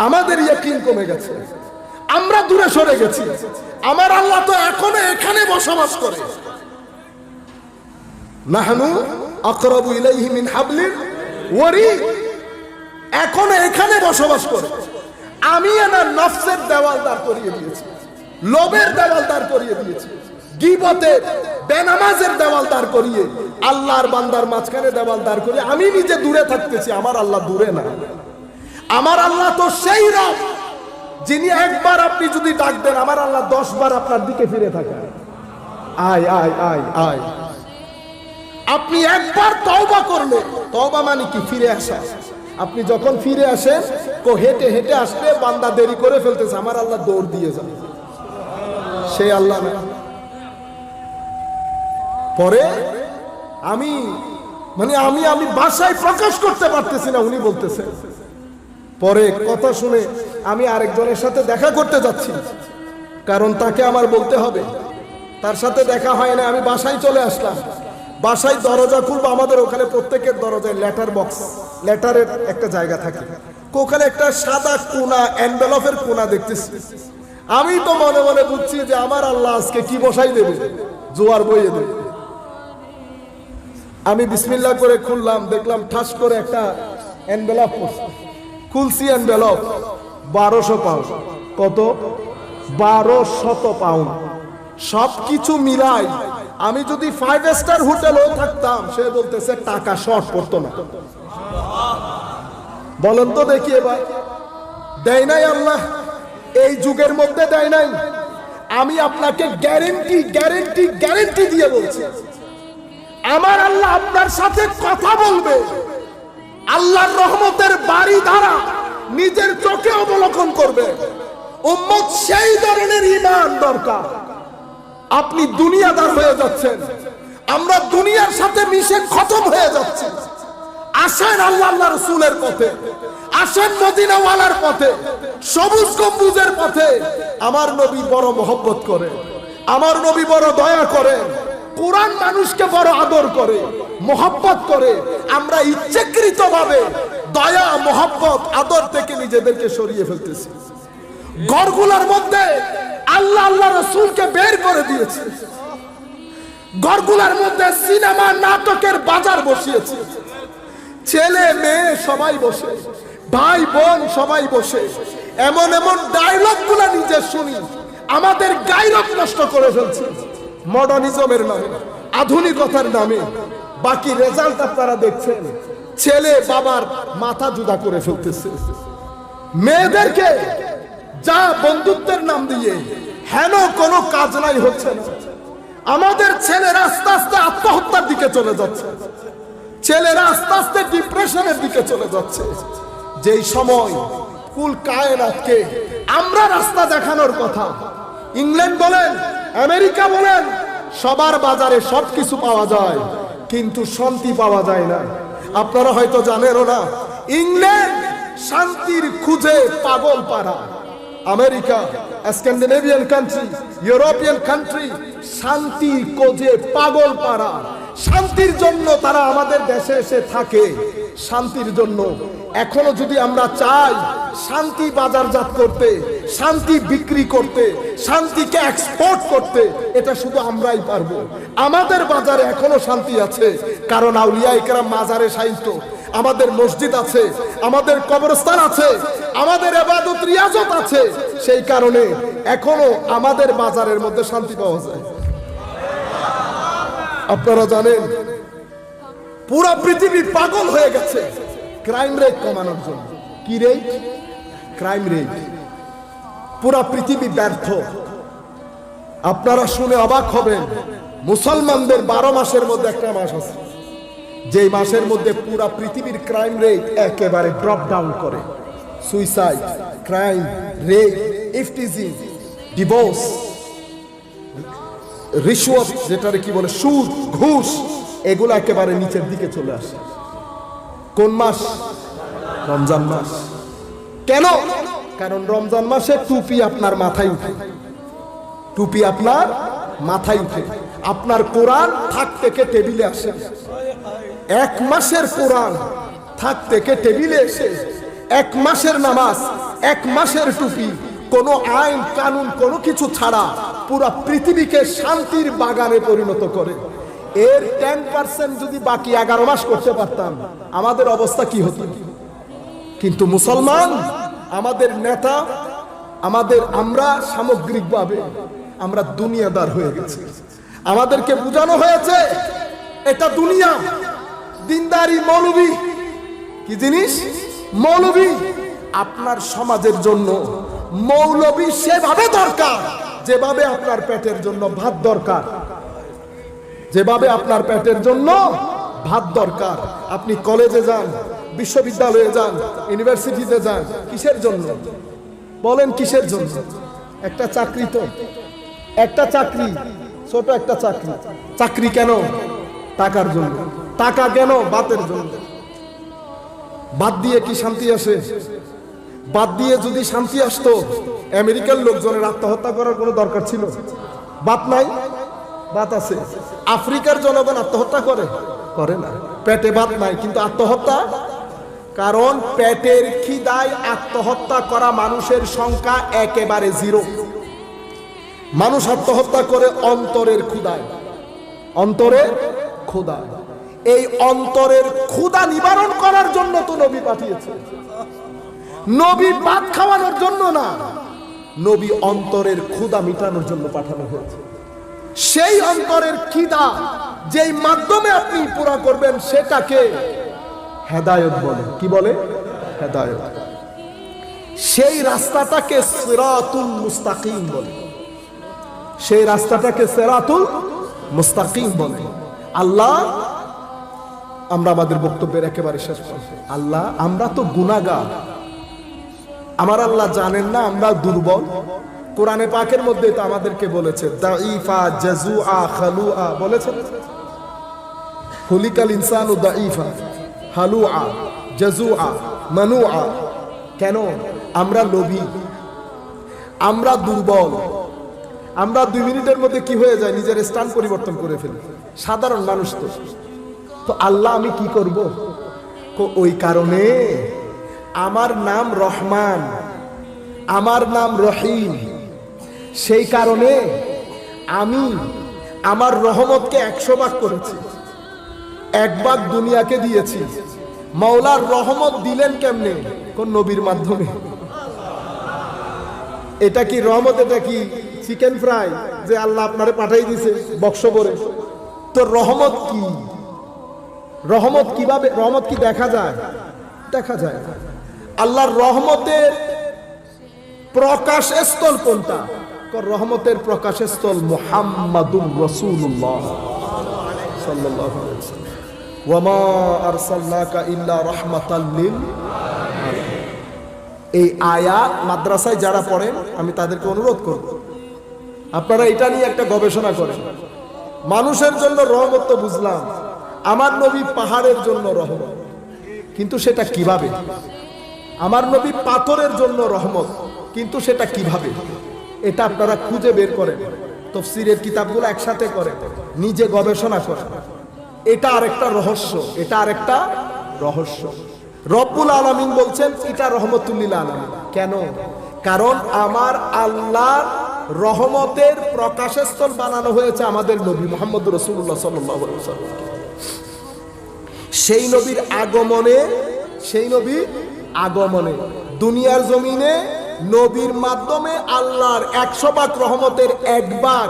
আমাদের ইয়াকিন কমে গেছে, আমরা দূরে সরে গেছি। আমার আল্লাহ তো এখনো এখানে বসবাস করে। নাহনু আকরাবু ইলাইহি মিন হাবলিল ওয়ারিদ, এখনো এখানে বসবাস করে। আমি আমার নফসের দেওয়াল দাঁড় করিয়ে দিয়েছি, লোভের দেওয়াল দাঁড় করিয়ে দিয়েছি, গীবতের বেনামাজের দেওয়াল দাঁড় করিয়ে, আল্লাহর বান্দার মাঝখানে দেওয়াল দাঁড় করিয়ে আমি নিজে দূরে থাকতেছি। আমার আল্লাহ দূরে না। আমার আল্লাহ তো সেই রব যিনি একবার আপনি যদি ডাক দেন, আমার আল্লাহ 10 বার আপনার দিকে ফিরে থাকে। আয় আয় আয় আয়। আপনি একবার তওবা করলে, তওবা মানে কি? ফিরে আসা। আপনি যখন ফিরে আসেন, হেঁটে হেঁটে আসলে বান্দা দেরি করে ফেলতেছে, আমার আল্লাহ দৌড় দিয়ে যান। সেই আল্লাহ না। পরে আমি ভাষায় প্রকাশ করতে পারতেছি না, উনি বলতেছেন। পরে কথা শুনে আমি আরেকজনের সাথে দেখা করতে যাচ্ছি, কারণ তাকে আমার বলতে হবে। তার সাথে দেখা হয় না, আমি বাসায় চলে আসলাম। বাসায় দরজা খুলবো, আমাদের ওখানে প্রত্যেকের দরজায় লেটার বক্স, লেটারের একটা জায়গা থাকে। ওখানে একটা সাদা কোনা, এনভেলপের কোনা দেখতেছি। আমি তো মনে মনে বুঝছি যে আমার আল্লাহ আজকে কি বসাই দেবে, জোয়ার বইয়ে দেবে। আমি বিসমিল্লাহ করে খুললাম, দেখলাম ঠাস করে একটা এনভেলপ খুলছি। Envelope 1200 pound. কত? 1200 পাউন্ড। সবকিছু মিলাই আমি যদি 5 স্টার হোটেলেও থাকতাম, সে বলতেছে টাকা শর্ট পড়তো না। বলেন তো দেখি এবার, দেয় নাই আল্লাহ? এই যুগের মধ্যে দেয় নাই? আমি আপনাকে গ্যারেন্টি গ্যারেন্টি গ্যারেন্টি দিয়ে বলছি, আমার আল্লাহ আপনার সাথে কথা বলবে। আল্লাহর রহমতের বাড়ি দ্বারা নিজের চোখে অবলোকন করবে। উম্মত সেই ধরনের ঈমান দরকার। আপনি দুনিয়াদার হয়ে যাচ্ছেন, আমরা দুনিয়ার সাথে মিশে খতম হয়ে যাচ্ছি। আসেন আল্লাহ রাসূলের পথে, আসেন মদিনাওয়ালার পথে, সবুজ গম্বুজের পথে। আমার নবী বড় মহব্বত করে, আমার নবী বড় দয়া করে, কোরআন মানুষকে বড় আদর করে, মহব্বত করে। আমরা ইচ্ছাকৃতভাবে দয়া, মহব্বত, আদর থেকে নিজেদেরকে সরিয়ে ফেলতেছি। ঘরগুলোর মধ্যে আল্লাহ আল্লাহ রাসূলকে বের করে দিয়েছে। ঘরগুলোর মধ্যে সিনেমা, নাটকের বাজার বসিয়েছে। ছেলে মেয়ে সবাই বসে, ভাই বোন সবাই বসে এমন এমন ডায়লগ গুলা নিজে শুনি, আমাদের গায়রত নষ্ট করে ফেলছে মডার্নিজমের নামে, আধুনিকতার নামে। বাকি রেজাল্ট আপনারা দেখছেন, ছেলে বাবার মাথা জুদা করে ফেলতেছে। মেয়েদেরকে যা বন্ধুত্বের নাম দিয়ে হেন কোনো কাজ নাই হচ্ছে না। আমাদের ছেলেরা আস্তে আস্তে আত্মহত্যার দিকে চলে যাচ্ছে, ছেলেরা আস্তে আস্তে ডিপ্রেশনের দিকে চলে যাচ্ছে। যেই সময় কুল কায়নাতকে আমরা রাস্তা দেখানোর কথা, ইংল্যান্ড বলেন, আমেরিকা বলেন, সবার বাজারে সবকিছু পাওয়া যায়, কিন্তু শান্তি পাওয়া যায় না। আপনারা হয়তো জানেনও না, ইংল্যান্ড শান্তির খুঁজে পাগল পাড়া, America, Scandinavian country, European country শান্তি খোঁজে পাগল পাড়া। শান্তির জন্য তারা আমাদের দেশে এসে থাকে, শান্তির জন্য। এখনো যদি আমরা চাই শান্তি বাজারজাত করতে, শান্তি বিক্রি করতে, শান্তিকে এক্সপোর্ট করতে, এটা শুধু আমরাই পারবো। আমাদের বাজারে এখনো শান্তি আছে, কারণ আউলিয়া ইকরাম মাজারে সাইতো, আমাদের মসজিদ আছে, আমাদের কবরস্থান আছে, আমাদের ইবাদত রিয়াজত আছে। সেই কারণে এখনো আমাদের বাজারের মধ্যে শান্তি পাওয়া যায়। আপনারা জানেন, পুরো পৃথিবী পাগল হয়ে গেছে ক্রাইম রেট কমানোর জন্য। কি রেট? Crime rate. পুরো পৃথিবী ব্যর্থ। আপনারা শুনে অবাক হবেন, মুসলমানদের 12 মাসের মধ্যে একটা মাস আছে, যেই মাসের মধ্যে পুরো পৃথিবীর ক্রাইম রেট একেবারে ড্রপ ডাউন করে। Suicide, crime rate, eve teasing, divorce, রিশওয়াত, যেটারে কি বলে, সুদ, ঘুষ, এগুলো একেবারে নিচের দিকে চলে আসে। কোন মাস? রমজান মাস। কেন? কারণ রমজান মাসে টুপি আপনার মাথায় উঠে, টুপি আপনার মাথায় উঠে। আপনার কোরআন থাক থেকে টেবিলে আসে। 1 মাসের কোরআন থাক থেকে টেবিলে এসে 1 মাসের নামাজ এক মাসের টুপি, কোনো আইন কানুন কোনো কিছু ছাড়া পুরা পৃথিবীকে শান্তির বাগানে পরিণত করে। এর 10% যদি বাকি 11 মাস করতে পারতাম আমাদের অবস্থা কি হতো? কিন্তু মুসলমান, আমাদের নেতা, আমরা সামগ্রিকভাবে আমরা দুনিয়াদার হয়ে গেছি। আমাদেরকে বোঝানো হয়েছে এটা দুনিয়া। দিনদারি মৌলবি কি জিনিস? মৌলবি। আপনার সমাজের জন্য মৌলবি সেভাবে দরকার যেভাবে আপনার পেটের জন্য ভাত দরকার, যেভাবে আপনার পেটের জন্য ভাত দরকার। আপনি কলেজে যান, বিশ্ববিদ্যালয়ে যান, ইউনিভার্সিটিতে যান, কিসের জন্য বলেন? কিসের জন্য? একটা চাকরি। তো একটা চাকরি, ছোট একটা চাকরি। চাকরি কেন? টাকার জন্য। টাকা কেন? বাতের জন্য। বাদ দিয়ে কি শান্তি আসে? বাদ দিয়ে যদি শান্তি আসতো, আমেরিকার লোকজনের আত্মহত্যা করার কোনো দরকার ছিল? বাত নাই, বাত আছে। আফ্রিকার জনগণ আত্মহত্যা করে না। পেটে ভাত নাই কিন্তু আত্মহত্যা, কারণ পেটের খিদায় আত্মহত্যা করা মানুষের সংখ্যা একেবারে 0। মানুষ আত্মহত্যা করে অন্তরের ক্ষুধায়, অন্তরের ক্ষুধা। এই অন্তরের ক্ষুধা নিবারণ করার জন্য তো নবী পাঠিয়েছে। নবী ভাত খাওয়ানোর জন্য না, নবী অন্তরের ক্ষুধা মিটানোর জন্য পাঠানো হয়েছে। সেই অন্তরের খিদা যেই মাধ্যমে আপনি পুরা করবেন সেটাকে হেদায়েত বলে। কি বলে? হেদায়েত। সেই রাস্তাটাকে সিরাতুল মুস্তাকিম বলে। সেই রাস্তাটাকে সিরাতুল মুস্তাকিম বলে। আল্লাহ, আমরা আমাদের বক্তব্যের একেবারে শেষ পর্যায়ে, আল্লাহ, আমরা তো গুনাহগার। আমার আল্লাহ জানেন না আমরা দুর্বল? কোরআনে পাকের মধ্যে তো আমাদেরকে বলেছে দাঈফা, জাজুআ, খালুআ বলেছেন। খুলিকাল ইনসানু দাঈফা, হালুআ, জাজুআ, মানুআ। কেন? আমরা লোভী, আমরা দুর্বল। আমরা 2 মিনিটের মধ্যে কি হয়ে যায়? নিজের স্থান পরিবর্তন করে ফেলি। সাধারণ মানুষ তো আল্লাহ আমি কি করব? ওই কারণে আমার নাম রহমান, আমার নাম রহিম। সেই কারণে আমি আমার রহমতকে 100 ভাগ করেছি, 1 ভাগ দুনিয়াকে দিয়েছি। মাওলার রহমত দিলেন কেমনে? কোন নবীর মাধ্যমে। এটা কি রহমত? এটা কি চিকেন ফ্রাই যে আল্লাহ আপনারে পাঠাই দিছে বক্স ভরে? তো রহমত কি? রহমত কিভাবে? রহমত কি দেখা যায়? দেখা যায়। আল্লাহর রহমতের প্রকাশ স্থল কোনটা? রহমতের প্রকাশ স্থল মুহাম্মাদুর রাসূলুল্লাহ সাল্লাল্লাহু আলাইহি ওয়াসাল্লাম। ওয়া মা আরসালনাকা ইল্লা রাহমাতাল লিল আলামিন। এই আয়াত মাদ্রাসায় যারা পড়েন আমি তাদেরকে অনুরোধ করব, আপনারা এটা নিয়ে একটা গবেষণা করেন। মানুষের জন্য রহমত তো বুঝলাম, আমার নবী পাহাড়ের জন্য রহমত, কিন্তু সেটা কিভাবে? আমার নবী পাথরের জন্য রহমত, কিন্তু সেটা কিভাবে? এটা আপনারা খুঁজে বের করেন, তাফসীরের কিতাবগুলো একসাথে করেন, নিজে গবেষণা করেন। এটা আরেকটা রহস্য, এটা আরেকটা রহস্য। রব্বুল আলামিন বলছেন এটা রহমতুল লিল আলামিন। কেন? কারণ আমার আল্লাহর রহমতের প্রকাশস্থল বানানো হয়েছে আমাদের নবী মুহাম্মদ রাসূলুল্লাহ সাল্লাল্লাহু আলাইহি ওয়াসাল্লাম। সেই নবীর আগমনে দুনিয়ার জমিনে নবীর মাধ্যমে আল্লাহর 100 ভাগ রহমতের 1 ভাগ,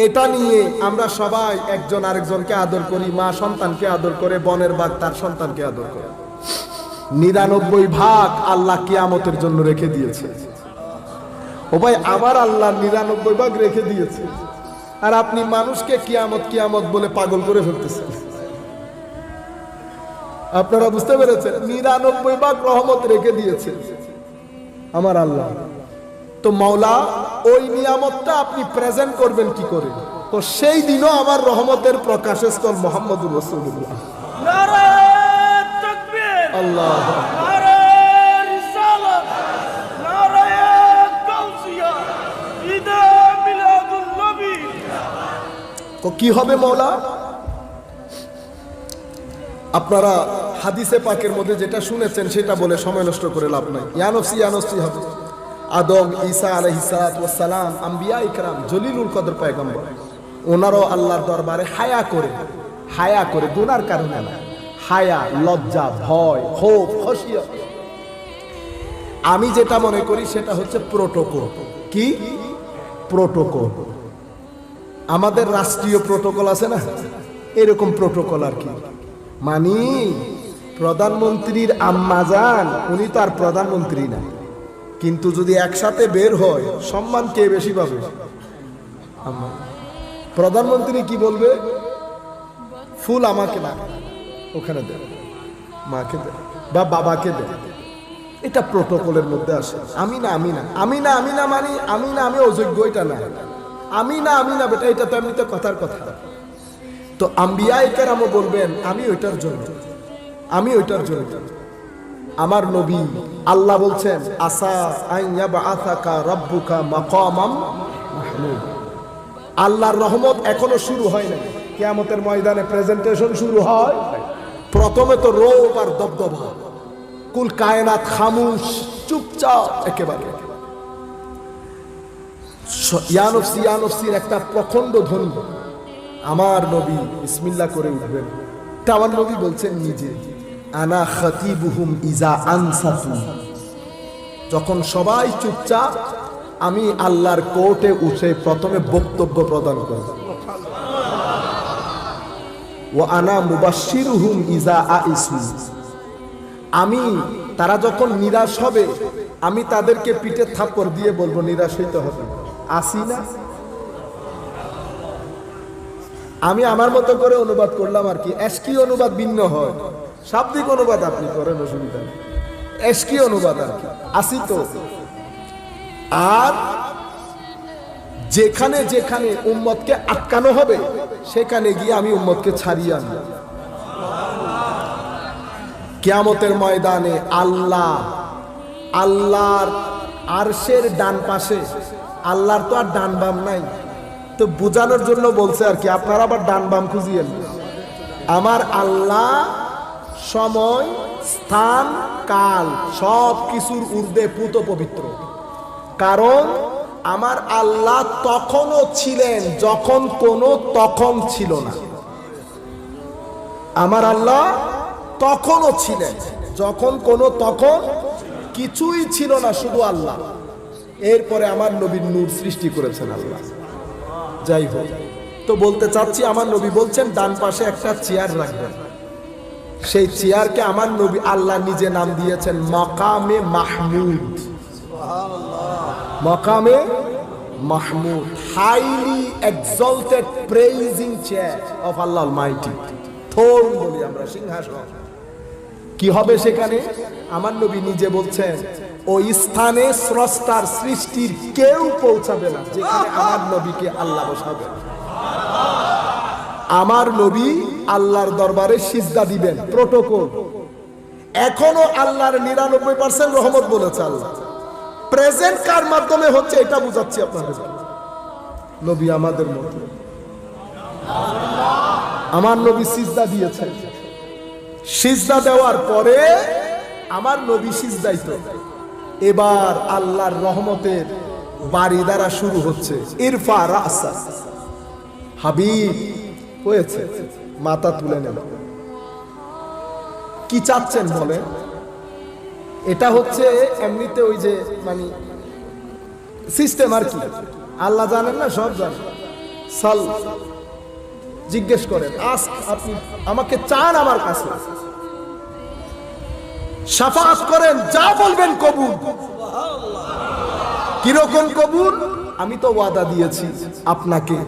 এটা নিয়ে আমরা সবাই একজন আরেকজনকে আদর করি। মা সন্তানকে আদর করে, বনের বাঘ তার সন্তানকে আদর করে। 99 ভাগ আল্লাহ কিয়ামতের জন্য রেখে দিয়েছে। ও ভাই, আমার আল্লাহ 99 ভাগ রেখে দিয়েছে, আর আপনি মানুষকে কিয়ামত কিয়ামত বলে পাগল করে ফেলতেছেন। আপনারা বুঝতে পেরেছেন? 99 ভাগ রহমত রেখে দিয়েছে আমার আল্লাহ। তো মাওলা ওই নিয়ামতটা আপনি প্রেজেন্ট করবেন কি করে? তো সেই দিনও আমার রহমতের প্রকাশস্থল মুহাম্মদুর রাসূলুল্লাহ। নারায়ে তাকবীর, আল্লাহু আকবার, নারায়ে রিসালাত, নারায়ে গাউসিয়া, ঈদে মিলাদুন নবী। তো কি হবে মাওলা? আপনারা হাদিসে পাকের মধ্যে যেটা শুনেছেন সেটা বলে সময় নষ্ট করে লাভ নাই। ইয়ানফসি হবে। আদম, ঈসা আলাইহিস সালাম, আম্বিয়া ইকরাম, জলিলুল কদর পয়গম্বর, ওনারও আল্লাহর দরবারে হায়া করে গুনার কারণে না, হায়া, লজ্জা, ভয়, ক্ষোভ, খশিয়ত। আমি যেটা মনে করি সেটা হচ্ছে প্রোটোকল। কি প্রোটোকল? আমাদের রাষ্ট্রীয় প্রোটোকল আছে না, এরকম প্রোটোকল আর কি। মানে প্রধানমন্ত্রীর আম্মা যান, উনি তো আর প্রধানমন্ত্রী না, কিন্তু যদি একসাথে বের হয় সম্মান কে বেশি পাবে? আম্মা। প্রধানমন্ত্রী কি বলবে? ফুল আমাকে না, ওখানে দে, মাকে দে বা বাবাকে দে। এটা প্রোটোকলের মধ্যে আসে। আমি না মানে আমি অযোগ্য, এটা না। আমি না বেটা, এটা তো এমনিতে কথার কথা। তো আম্বিয়ায়ে কেরামও বলবেন আমি ওইটার জন্য। আমার নবী আল্লাহ বলছেন আসা আন ইয়াবআসাকা রাব্বুকা মাকামাম মাহমুদ। আল্লাহর রহমত এখনো শুরু হয় নাই। কিয়ামতের ময়দানে প্রেজেন্টেশন শুরু হয়, প্রথমে তো রৌব আর দবদবা, কুল কায়নাত খামুশ, চুপচাপ একেবারে। ইয়ানফসির একটা প্রখণ্ড ধ্বনি, আমার নবী বিসমিল্লাহ করে উঠবেন। তা আমার নবী বলছেন নিজে, আনা খাতিবুহুম ইজা আনসাতু, যখন সবাই চুপচাপ আমি আল্লাহর কোর্টে উঠে প্রথমে বক্তব্য প্রদান করব। ওয়া আনা মুবাশশিরুহুম ইজা আইসু, আমি তারা যখন নিরাশ হবে আমি তাদেরকে পিঠে থাপ্পড় দিয়ে বলবো নিরাশ হইতে হবে। আসি না? আমি আমার মতো করে অনুবাদ করলাম আর কি। এসকি অনুবাদ ভিন্ন হয়, শাব্দিক অনুবাদ আপনি করেন, অসুবিধা নেই। এসকি অনুবাদ আর কি। আসি তো। আর যেখানে যেখানে উম্মতকে আটকানো হবে সেখানে গিয়ে আমি উম্মতকে ছাড়িয়ে আনব। কিয়ামতের ময়দানে আল্লাহর আরশের ডান পাশে, আল্লাহর তো আর ডান বাম নাই, তো বোঝানোর জন্য বলছে আর কি, আপনারা আবার ডান বাম খুঁজিয়েন। আমার আল্লাহ সময়, স্থান, কাল সব কিছুর ঊর্ধ্বে পুত পবিত্র। কারণ আমার আল্লাহ তখনও ছিলেন যখন কোনো তখন ছিল না। আমার আল্লাহ তখনও ছিলেন যখন কোনো তখন কিছুই ছিল না, শুধু আল্লাহ। এরপরে আমার নবীর নূর সৃষ্টি করেছেন আল্লাহ। যাই হোক, তো বলতে চাচ্ছি আমার নবী বলছেন ডান পাশে একটা চেয়ার রাখবেন। সেই চেয়ারকে আমার নবী আল্লাহ নিজে নাম দিয়েছেন মাকামে মাহমুদ। মাকামে মাহমুদ, highly exalted praising chair of Allah almighty. Throne বলি আমরা, সিংহাসন। কি হবে সেখানে? আমার নবী নিজে বলছেন ওই স্থানে স্রষ্টার সৃষ্টির কেউ পৌঁছাবে না যেখানে আমার নবীকে আল্লাহ বসাবে। আমার নবী আল্লাহর দরবারে সিজদা দিবেন, প্রোটোকল। এখনো আল্লাহর 99% রহমত বলেছে আল্লাহ। প্রেজেন্ট কার মাধ্যমে হচ্ছে এটা বুঝাচ্ছি আপনাদের। নবী আমাদের মতো, আমার নবী সিজদা দিয়েছেন। সিজদা দেওয়ার পরে আমার নবী সিজদাইত। এবার আল্লাহর রহমতের বাড়ি দ্বারা শুরু হচ্ছে। ইরফা রাসা, হাবিব হয়েছে, মাথা তুলে নেন। কি চাচ্ছেন বলে? এটা হচ্ছে এমনিতে ওই যে মানে সিস্টেম আর কি। আল্লাহ জানেন না, সব জানেন। সাল, জিজ্ঞেস করেন, আস্ক, আপনি আমাকে চান আমার কাছে, শাফাআত করেন, যা বলবেন কবুল। কিরকম কবুল? আমি তো ওয়াদা দিয়েছি আপনাকে,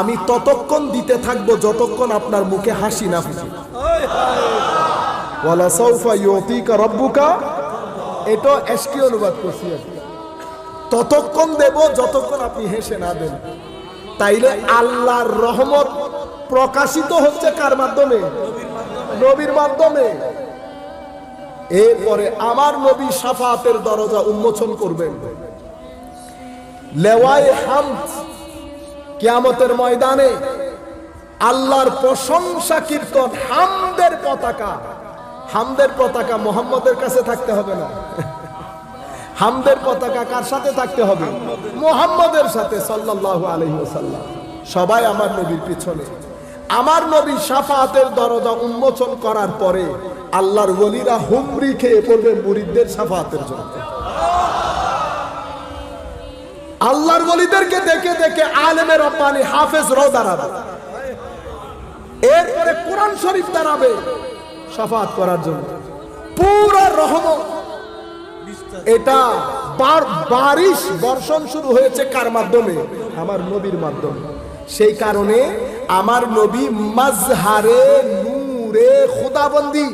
আমি ততক্ষণ দিতে থাকবো যতক্ষণ আপনার মুখে হাসি না ফুটে। ওয়ালা সাউফা ইউতিকা রাব্বুকা, এটা এসকি অনুবাদ করছি। ততক্ষণ দেব যতক্ষণ আপনি হেসে না দেন। তাইলে আল্লাহর রহমত প্রকাশিত হচ্ছে কার মাধ্যমে? নবীর মাধ্যমে। এরপরে আমার নবী শাফাআতের দরজা উন্মোচন করবেন। লেওয়ায়ে হামদ, কিয়ামতের ময়দানে আল্লাহর প্রশংসা কীর্তন, হামদের পতাকা হামদের পতাকা মোহাম্মদের কাছে থাকতে হবে না, হামদের পতাকা কার সাথে থাকতে হবে? মুহাম্মাদের সাথে সাল্লাল্লাহু আলাইহি ওয়াসাল্লাম। সবাই আমার নবীর পিছনে। আমার নবী শাফাআতের দরজা উন্মোচন করার পরে আল্লাহর ওলিরা হুমরি খেয়ে পড়বে মুরিদদের শাফাআতের জন্য। আল্লাহর ওলিদেরকে দেখে দেখে আলেমে রব্বানি হাফেজরাও দাঁড়াবে, এরপরে কোরআন শরীফ দাঁড়াবে শাফাআত করার জন্য। পুরো রহমত এটা বারিশ বর্ষণ শুরু হয়েছে কার মাধ্যমে? আমার নবীর মাধ্যমে। সেই কারণে আমার নবী মাজহারে নূরে খুদাবন্দি